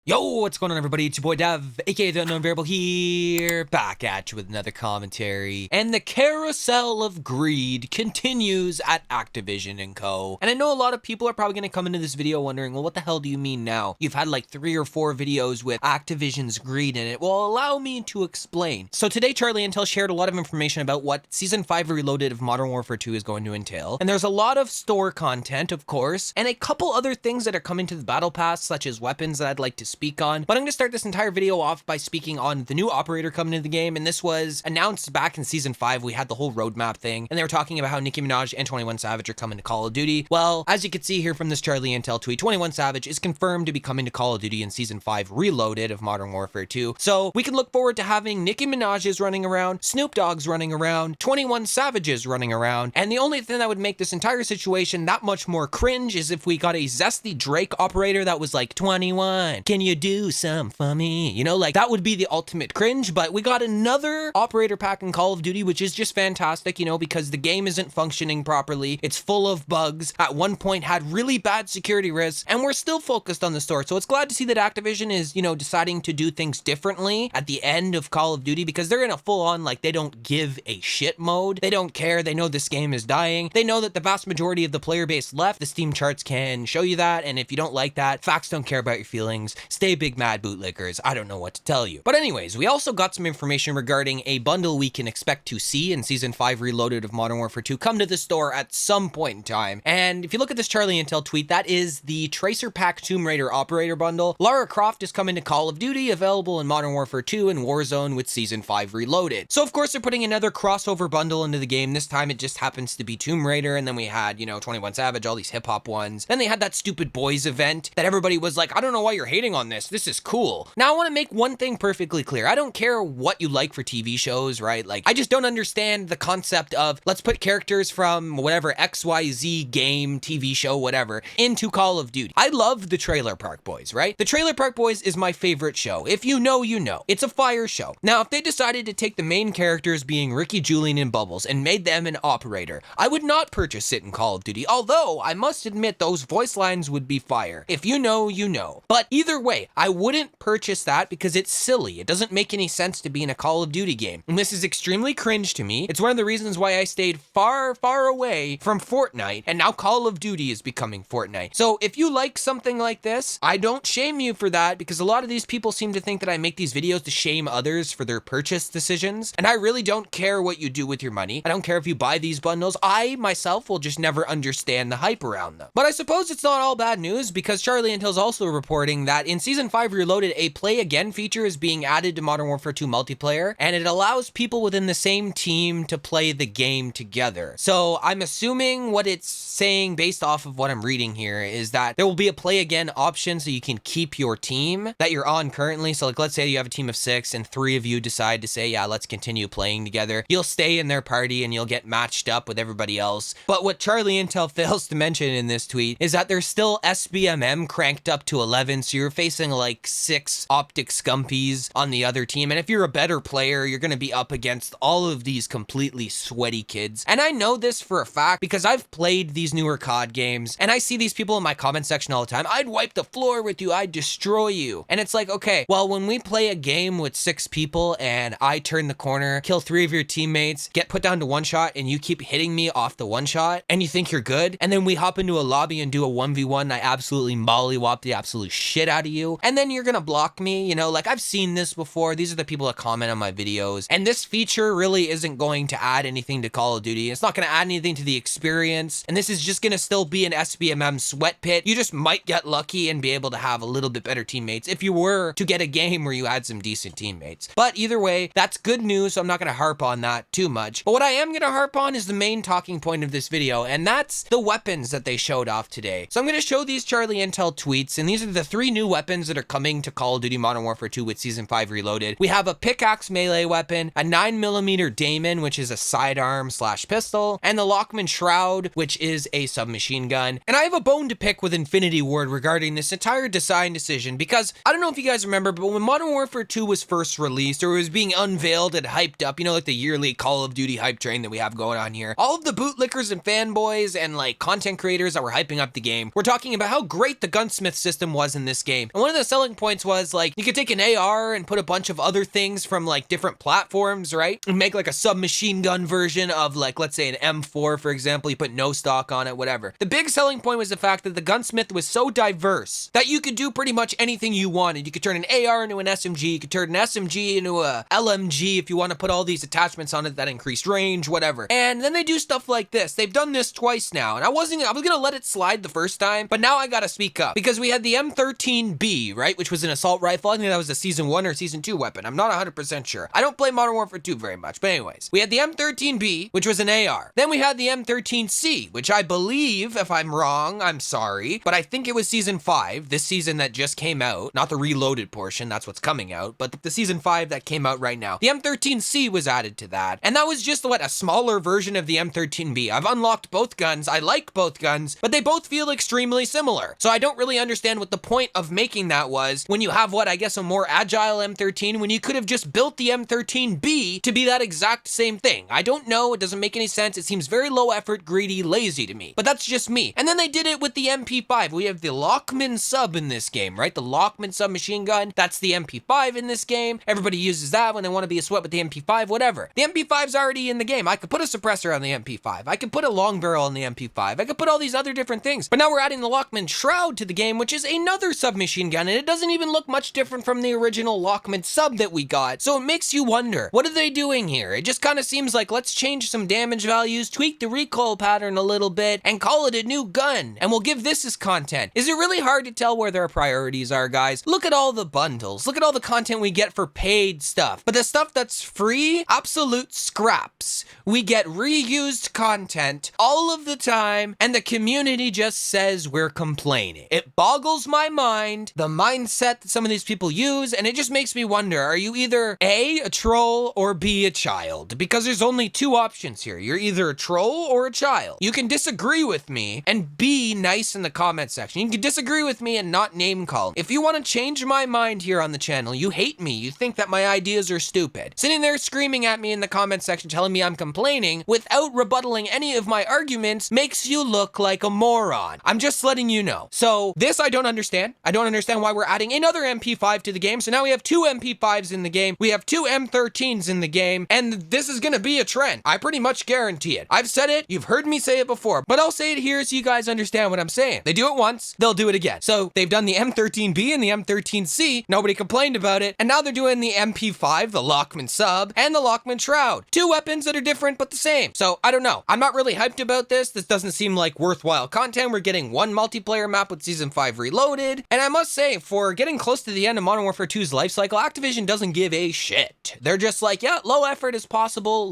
Yo, what's going on, everybody? It's your boy Dev, aka the Unknown Variable here, back at you with another commentary. And the carousel of greed continues at Activision and Co. And I know a lot of people are probably going to come into this video wondering, well, what the hell do you mean now? You've had like 3 or 4 videos with Activision's greed in it. Well, allow me to explain. So today, Charlie Intel shared a lot of information about what Season 5 Reloaded of Modern Warfare 2 is going to entail. And there's a lot of store content, of course, and a couple other things that are coming to the Battle Pass, such as weapons that I'd like to speak on. But I'm going to start this entire video off by speaking on the new operator coming into the game, and this was announced back in Season 5. We had the whole roadmap thing, and they were talking about how Nicki Minaj and 21 Savage are coming to Call of Duty. Well, as you can see here from this Charlie Intel tweet, 21 Savage is confirmed to be coming to Call of Duty in Season 5 Reloaded of Modern Warfare 2. So we can look forward to having Nicki Minaj's running around, Snoop Dogg's running around, 21 Savage's running around, and the only thing that would make this entire situation that much more cringe is if we got a zesty Drake operator that was like, 21, can you do some for me? You know, like that would be the ultimate cringe. But we got another operator pack in Call of Duty, which is just fantastic, you know, because the game isn't functioning properly. It's full of bugs. At one point had really bad security risks, and we're still focused on the store. So it's glad to see that Activision is, you know, deciding to do things differently at the end of Call of Duty, because they're in a full-on, like, they don't give a shit mode. They don't care. They know this game is dying. They know that the vast majority of the player base left. The Steam charts can show you that, and if you don't like that, facts don't care about your feelings. Stay big mad, bootlickers. I don't know what to tell you. But anyways, we also got some information regarding a bundle we can expect to see in Season 5 Reloaded of Modern Warfare 2 come to the store at some point in time. And if you look at this Charlie Intel tweet, that is the Tracer Pack Tomb Raider Operator Bundle. Lara Croft is coming to Call of Duty, available in Modern Warfare 2 and Warzone with Season 5 Reloaded. So of course they're putting another crossover bundle into the game. This time it just happens to be Tomb Raider, and then we had, you know, 21 Savage, all these hip-hop ones. Then they had that stupid boys event that everybody was like, I don't know why you're hating on this. This is cool. Now I want to make one thing perfectly clear. I don't care what you like for TV shows, right? Like, I just don't understand the concept of let's put characters from whatever XYZ game, TV show, whatever, into Call of Duty. I love the Trailer Park Boys, right? The Trailer Park Boys is my favorite show. If you know, you know. It's a fire show. Now, if they decided to take the main characters being Ricky, Julian, and Bubbles and made them an operator, I would not purchase it in Call of Duty, although I must admit those voice lines would be fire. If you know, you know. But either way, I wouldn't purchase that because it's silly. It doesn't make any sense to be in a Call of Duty game. And this is extremely cringe to me. It's one of the reasons why I stayed far, far away from Fortnite, and now Call of Duty is becoming Fortnite. So if you like something like this, I don't shame you for that, because a lot of these people seem to think that I make these videos to shame others for their purchase decisions, and I really don't care what you do with your money. I don't care if you buy these bundles. I, myself, will just never understand the hype around them. But I suppose it's not all bad news, because Charlie Intel's also reporting that in Season 5 Reloaded, a Play Again feature is being added to Modern Warfare 2 multiplayer, and it allows people within the same team to play the game together. So I'm assuming what it's saying, based off of what I'm reading here, is that there will be a Play Again option so you can keep your team that you're on currently. So like, let's say you have a team of 6 and 3 of you decide to say, yeah, let's continue playing together. You'll stay in their party and you'll get matched up with everybody else. But what Charlie Intel fails to mention in this tweet is that there's still SBMM cranked up to 11, so you're facing like 6 optic scumpies on the other team. And if you're a better player, you're going to be up against all of these completely sweaty kids. And I know this for a fact because I've played these newer COD games, and I see these people in my comment section all the time. I'd wipe the floor with you. I'd destroy you. And it's like, okay, well, when we play a game with 6 people and I turn the corner, kill 3 of your teammates, get put down to 1 shot, and you keep hitting me off the 1 shot, and you think you're good, and then we hop into a lobby and do a 1v1, and I absolutely mollywop the absolute shit out of you, and then you're gonna block me, you know, like I've seen this before. These are the people that comment on my videos, and this feature really isn't going to add anything to Call of Duty. It's not going to add anything to the experience, and this is just going to still be an SBMM sweat pit. You just might get lucky and be able to have a little bit better teammates if you were to get a game where you had some decent teammates. But either way, that's good news, so I'm not going to harp on that too much. But what I am going to harp on is the main talking point of this video, and that's the weapons that they showed off today. So I'm going to show these Charlie Intel tweets, and these are the 3 new weapons that are coming to Call of Duty Modern Warfare 2 with Season 5 Reloaded. We have a pickaxe melee weapon, a 9mm Damon, which is a sidearm/pistol, and the Lockman Shroud, which is a submachine gun. And I have a bone to pick with Infinity Ward regarding this entire design decision, because I don't know if you guys remember, but when Modern Warfare 2 was first released, or it was being unveiled and hyped up, you know, like the yearly Call of Duty hype train that we have going on here, all of the bootlickers and fanboys and like content creators that were hyping up the game were talking about how great the gunsmith system was in this game, And one of the selling points was like, you could take an AR and put a bunch of other things from like different platforms, right? And make like a submachine gun version of like, let's say an M4, for example, you put no stock on it, whatever. The big selling point was the fact that the gunsmith was so diverse that you could do pretty much anything you wanted. You could turn an AR into an SMG, you could turn an SMG into a LMG if you want to put all these attachments on it that increased range, whatever. And then they do stuff like this. They've done this twice now, and I was gonna let it slide the first time, but now I gotta speak up because we had the M13B, right, which was an assault rifle. I think that was a season 1 or season 2 weapon. I'm not 100% sure. I don't play Modern Warfare 2 very much, but anyways, we had the M13B, which was an AR. Then we had the M13C, which I believe, if I'm wrong, I'm sorry, but I think it was season 5, this season that just came out, not the reloaded portion, that's what's coming out, but the season 5 that came out right now. The M13C was added to that, and that was just what, a smaller version of the M13B. I've unlocked both guns, I like both guns, but they both feel extremely similar. So I don't really understand what the point of making that was when you have what, I guess a more agile M13, when you could have just built the M13B to be that exact same thing. I don't know, it doesn't make any sense, it seems very low effort, greedy, lazy to me, but that's just me. And then they did it with the MP5. We have the Lockman sub in this game, right? The Lockman submachine gun, that's the MP5 in this game. Everybody uses that when they want to be a sweat with the MP5, whatever. The MP5's already in the game. I could put a suppressor on the MP5. I could put a long barrel on the MP5. I could put all these other different things. But now we're adding the Lockman Shroud to the game, which is another submachine gun, and it doesn't even look much different from the original Lockman sub that we got. So it makes you wonder, what are they doing here? It just kind of seems like, let's change some damage values, tweak the recoil pattern a little bit, and call it a new gun, and we'll give this as content. Is it really hard to tell where their priorities are, guys? Look at all the bundles. Look at all the content we get for paid stuff. But the stuff that's free, absolute scraps. We get reused content all of the time, and the community just says we're complaining. It boggles my mind, the mindset that some of these people use, and it just makes me wonder, are you either A, a troll, or B, a child? Because there's only two options here. You're either a troll or a child. You can disagree with me and be nice in the comment section. You can disagree with me and not name call. If you want to change my mind here on the channel, you hate me, you think that my ideas are stupid, sitting there screaming at me in the comment section telling me I'm complaining without rebuttaling any of my arguments makes you look like a moron. I'm just letting you know. So this I don't understand. I don't understand why we're adding another MP5 to the game. So now we have two MP5s in the game. We have two M13s in the game, and this is gonna be a trend. I pretty much guarantee it. I've said it, you've heard me say it before, but I'll say it here so you guys understand what I'm saying. They do it once, they'll do it again. So they've done the M13B and the M13C, nobody complained about it, and now they're doing the MP5, the Lockman sub, and the Lockman Shroud. Two weapons that are different but the same. So I don't know. I'm not really hyped about this. This doesn't seem like worthwhile content. We're getting one multiplayer map with Season 5 Reloaded, and I must say, for getting close to the end of Modern Warfare 2's life cycle, Activision doesn't give a shit. They're just like, yeah, low effort is possible,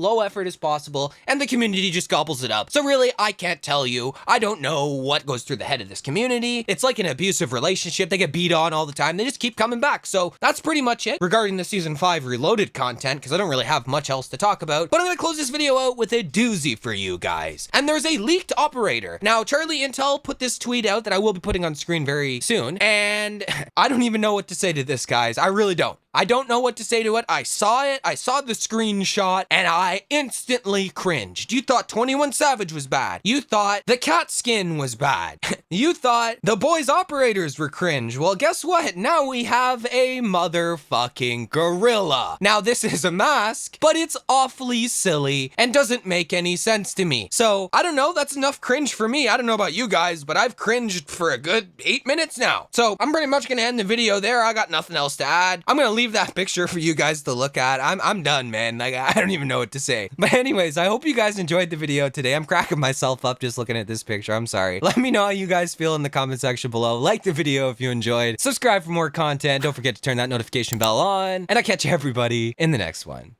and the community just gobbles it up. So really, I can't tell you. I don't know what goes through the head of this community. It's like an abusive relationship. They get beat on all the time. They just keep coming back. So that's pretty much it regarding the Season 5 Reloaded content, because I don't really have much else to talk about. But I'm going to close this video out with a doozy for you guys. And there's a leaked operator. Now, Charlie Intel put this tweet out that I will be putting on screen very soon, and I don't even know what to say to this, guys. I really don't. I don't know what to say to it. I saw it, I saw the screenshot, and I instantly cringed. You thought 21 Savage was bad. You thought the cat skin was bad. You thought the boys operators were cringe. Well, guess what? Now we have a motherfucking gorilla. Now, this is a mask, but it's awfully silly and doesn't make any sense to me. So, I don't know, that's enough cringe for me. I don't know about you guys, but I've cringed for a good 8 minutes now. So, I'm pretty much gonna end the video there. I got nothing else to add. I'm gonna leave that picture for you guys to look at. I'm done, man. Like, I don't even know what to say. But anyways, I hope you guys enjoyed the video today. I'm cracking myself up just looking at this picture. I'm sorry. Let me know how you guys feel in the comment section below. Like the video if you enjoyed. Subscribe for more content. Don't forget to turn that notification bell on. And I'll catch everybody in the next one.